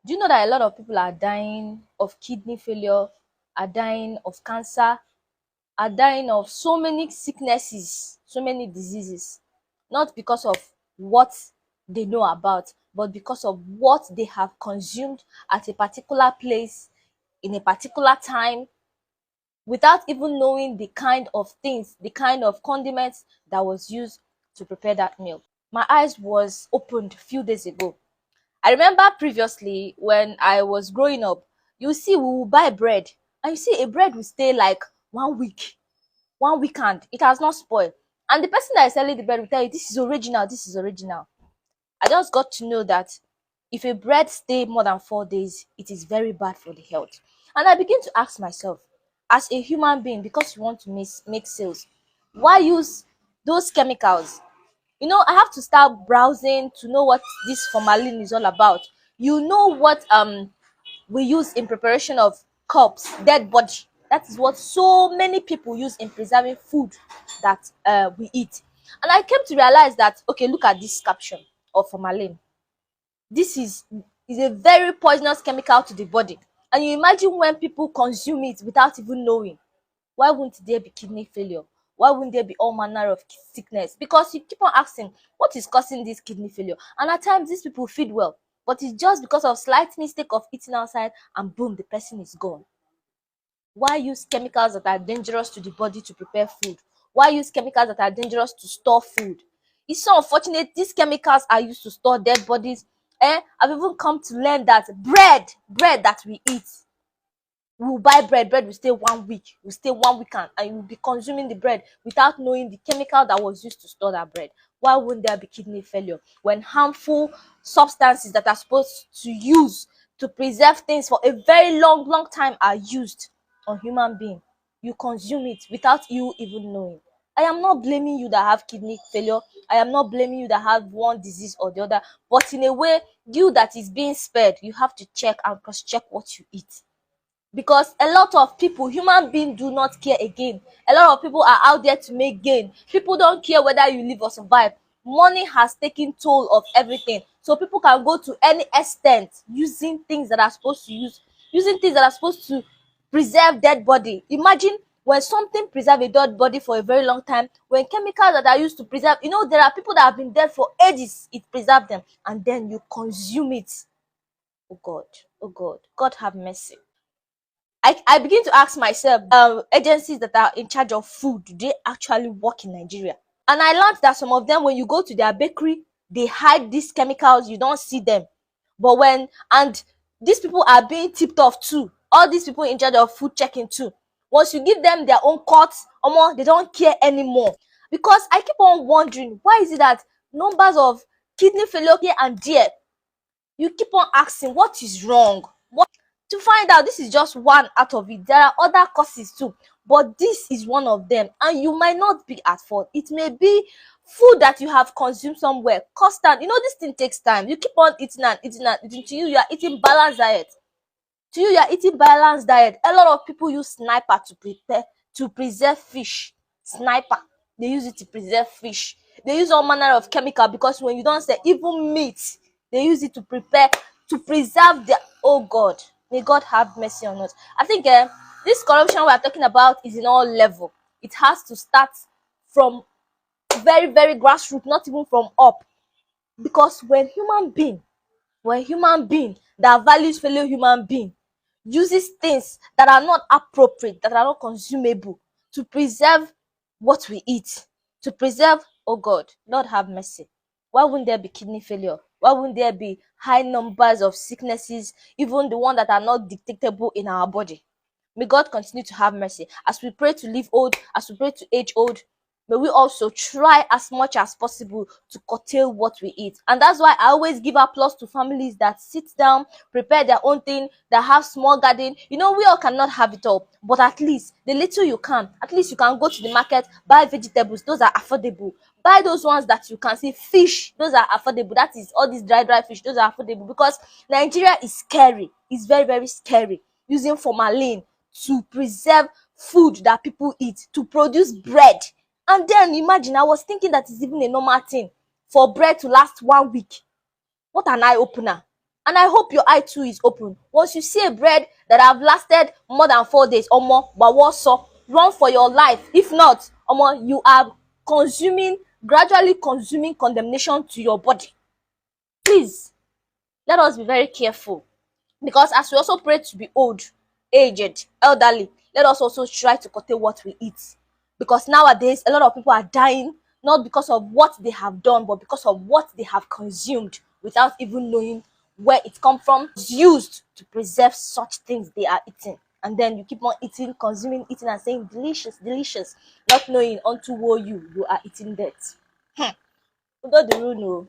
Do you know that a lot of people are dying of kidney failure, are dying of cancer, are dying of so many sicknesses, so many diseases, not because of what they know about, but because of what they have consumed at a particular place, in a particular time, without even knowing the kind of things, the kind of condiments that was used to prepare that meal. My eyes was opened a few days ago. I remember previously when I was growing up, you see, we will buy bread, and you see a bread will stay like 1 week, 1 weekend. It has not spoiled. And the person that is selling the bread will tell you, this is original, this is original. I just got to know that if a bread stay more than 4 days, it is very bad for the health. And I begin to ask myself, as a human being, because you want to make sales, why use those chemicals? I have to start browsing to know what this formalin is all about. What we use in preparation of corpse, dead body. That is what so many people use in preserving food that we eat. And I came to realize that, okay, look at this caption of formalin. This is a very poisonous chemical to the body. And you imagine when people consume it without even knowing. Why wouldn't there be kidney failure? Why wouldn't there be all manner of sickness? Because you keep on asking, what is causing this kidney failure? And at times, these people feed well, but it's just because of slight mistake of eating outside, and boom, the person is gone. Why use chemicals that are dangerous to the body to prepare food? Why use chemicals that are dangerous to store food? It's so unfortunate these chemicals are used to store dead bodies. I've even come to learn that bread that we eat, we will buy bread will stay 1 week, will stay 1 weekend, and you will be consuming the bread without knowing the chemical that was used to store that bread. Why wouldn't there be kidney failure when harmful substances that are supposed to use to preserve things for a very long time are used on human being? You consume it without you even knowing. I am not blaming you that have kidney failure. I am not blaming you that have one disease or the other. But in a way, you that is being spared, you have to check and cross-check what you eat, because a lot of people, human beings, do not care again. A lot of people are out there to make gain. People don't care whether you live or survive. Money has taken toll of everything, so people can go to any extent using things that are supposed to preserve dead body. Imagine when something preserve a dead body for a very long time, when chemicals that are used to preserve, there are people that have been dead for ages, it preserve them, and then you consume it. Oh God, oh God, God have mercy. I begin to ask myself, agencies that are in charge of food, do they actually work in Nigeria? And I learned that some of them, when you go to their bakery, they hide these chemicals, you don't see them. But and these people are being tipped off too. All these people in charge of food checking too. Once you give them their own cuts, they don't care anymore. Because I keep on wondering, why is it that numbers of kidney failure here and there, you keep on asking, what is wrong? To find out, this is just one out of it. There are other causes too, but this is one of them, and you might not be at fault. It may be food that you have consumed somewhere constant. This thing takes time. You keep on eating and eating and eating. To you are eating balanced diet. A lot of people use sniper to preserve fish. Sniper, they use it to preserve fish. They use all manner of chemical, because when you don't say even meat, they use it to preserve their. Oh God, may God have mercy on us. I think this corruption we are talking about is in all level. It has to start from very very grassroots, not even from up. Because when human being that values fellow human being uses things that are not appropriate, that are not consumable, to preserve what we eat, to preserve, oh God, Lord have mercy. Why wouldn't there be kidney failure? Why wouldn't there be high numbers of sicknesses, even the ones that are not detectable in our body? May God continue to have mercy. As we pray to live old, as we pray to age old, may we also try as much as possible to curtail what we eat. And that's why I always give applause to families that sit down, prepare their own thing, that have small garden. We all cannot have it all, but at least the little you can, at least you can go to the market, buy vegetables, those are affordable. Buy those ones that you can see. Fish, those are affordable. That is all these dry fish, those are affordable, because Nigeria is scary. It's very, very scary. Using formalin to preserve food that people eat, to produce bread. And then imagine, I was thinking that it's even a normal thing for bread to last 1 week. What an eye opener. And I hope your eye too is open. Once you see a bread that have lasted more than 4 days, omo, but what so? Run for your life. If not, omo, you are gradually consuming condemnation to your body. Please, let us be very careful. Because as we also pray to be old, aged, elderly, let us also try to curtail what we eat. Because nowadays, a lot of people are dying not because of what they have done, but because of what they have consumed without even knowing where it come from. It's used to preserve such things they are eating. And then you keep on eating, consuming, eating, and saying delicious, delicious, not knowing unto woe you are eating that. You got the rule, no.